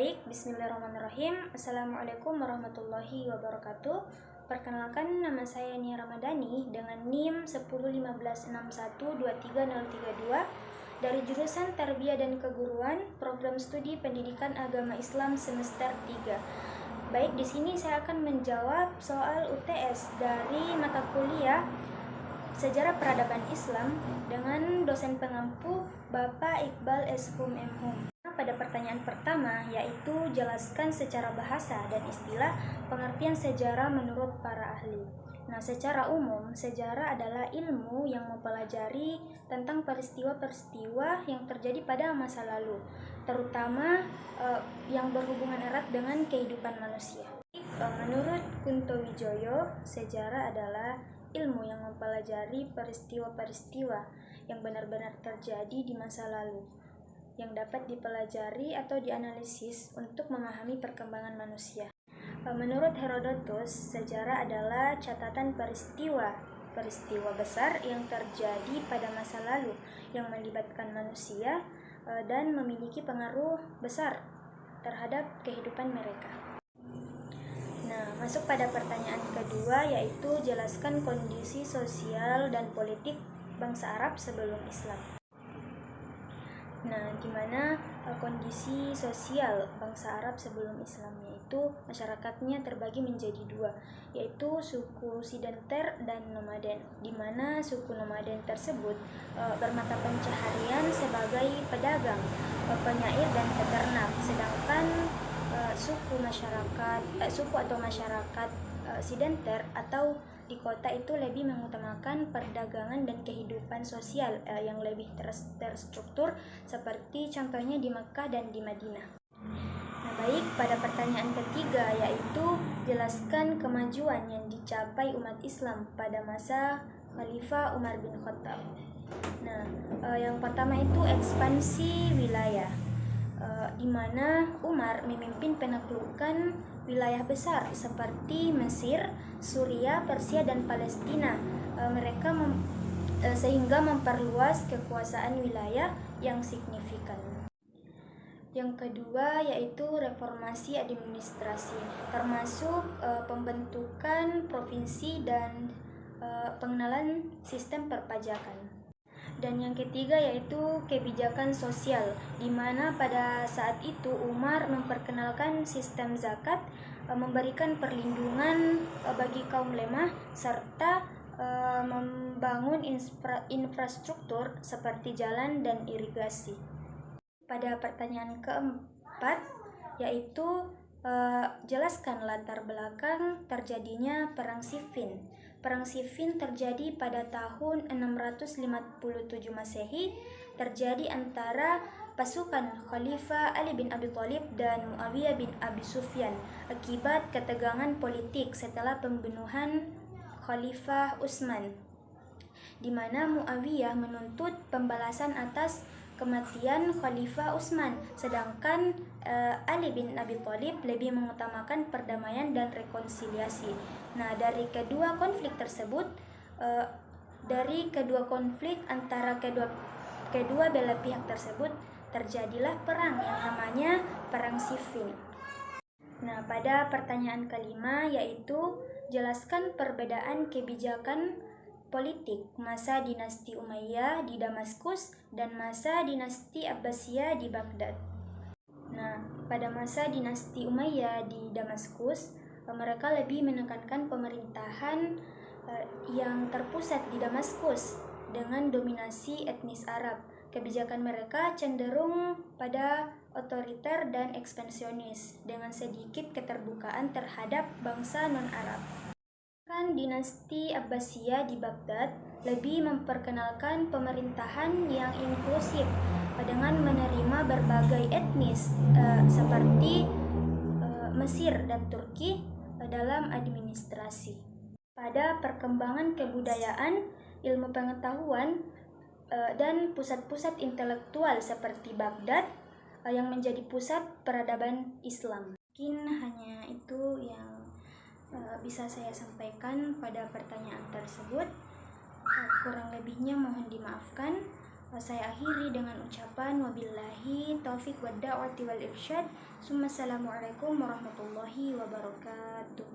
Baik, bismillahirrahmanirrahim. Assalamualaikum warahmatullahi wabarakatuh. Perkenalkan, nama saya Nia Ramadhani dengan NIM 1015612332 dari jurusan Tarbiyah dan Keguruan, Program Studi Pendidikan Agama Islam semester 3. Baik, di sini saya akan menjawab soal UTS dari mata kuliah Sejarah Peradaban Islam dengan dosen pengampu Bapak Iqbal S. Hum M. Hum. Pada pertanyaan pertama, yaitu jelaskan secara bahasa dan istilah pengertian sejarah menurut para ahli. Nah, secara umum, sejarah adalah ilmu yang mempelajari tentang peristiwa-peristiwa yang terjadi pada masa lalu, terutama yang berhubungan erat dengan kehidupan manusia. Menurut Kunto Wijoyo, sejarah adalah ilmu yang mempelajari peristiwa-peristiwa yang benar-benar terjadi di masa lalu, yang dapat dipelajari atau dianalisis untuk memahami perkembangan manusia. Menurut Herodotus, sejarah adalah catatan peristiwa besar yang terjadi pada masa lalu yang melibatkan manusia dan memiliki pengaruh besar terhadap kehidupan mereka. Nah, masuk pada pertanyaan kedua, yaitu jelaskan kondisi sosial dan politik bangsa Arab sebelum Islam. Nah, gimana kondisi sosial bangsa Arab sebelum Islam? Yaitu masyarakatnya terbagi menjadi dua, yaitu suku Sidenter dan nomaden, di mana suku nomaden tersebut bermata pencaharian sebagai pedagang, penyair dan peternak, sedangkan suku atau masyarakat Sidenter atau di kota itu lebih mengutamakan perdagangan dan kehidupan sosial yang lebih terstruktur, seperti contohnya di Mekah dan di Madinah. Nah, baik, pada pertanyaan ketiga, yaitu jelaskan kemajuan yang dicapai umat Islam pada masa Khalifah Umar bin Khattab. Nah, yang pertama itu ekspansi wilayah, di mana Umar memimpin penaklukan wilayah besar seperti Mesir, Suriah, Persia, dan Palestina. Sehingga memperluas kekuasaan wilayah yang signifikan. Yang kedua yaitu reformasi administrasi, termasuk pembentukan provinsi dan pengenalan sistem perpajakan. Dan yang ketiga yaitu kebijakan sosial, di mana pada saat itu Umar memperkenalkan sistem zakat, memberikan perlindungan bagi kaum lemah, serta membangun infrastruktur seperti jalan dan irigasi. Pada pertanyaan keempat, yaitu jelaskan latar belakang terjadinya Perang Siffin. Perang Siffin terjadi pada tahun 657 Masehi, terjadi antara pasukan Khalifah Ali bin Abi Thalib dan Muawiyah bin Abi Sufyan akibat ketegangan politik setelah pembunuhan Khalifah Utsman, di mana Muawiyah menuntut pembalasan atas kematian Khalifah Utsman, sedangkan Ali bin Abi Thalib lebih mengutamakan perdamaian dan rekonsiliasi. Nah, dari kedua konflik antara kedua belah pihak tersebut, terjadilah perang yang namanya Perang Siffin. Nah, pada pertanyaan kelima, yaitu jelaskan perbedaan kebijakan politik masa dinasti Umayyah di Damaskus dan masa dinasti Abbasiyah di Baghdad. Nah, pada masa dinasti Umayyah di Damaskus, mereka lebih menekankan pemerintahan yang terpusat di Damaskus dengan dominasi etnis Arab. Kebijakan mereka cenderung pada otoriter dan ekspansionis dengan sedikit keterbukaan terhadap bangsa non-Arab. Dinasti Abbasiyah di Baghdad lebih memperkenalkan pemerintahan yang inklusif dengan menerima berbagai etnis seperti Mesir dan Turki dalam administrasi. Pada perkembangan kebudayaan, ilmu pengetahuan dan pusat-pusat intelektual seperti Baghdad yang menjadi pusat peradaban Islam. Mungkin hanya itu yang bisa saya sampaikan pada pertanyaan tersebut. Kurang lebihnya mohon dimaafkan. Saya akhiri dengan ucapan wabillahi taufik wad da'wati wal irsyad. Assalamualaikum warahmatullahi wabarakatuh.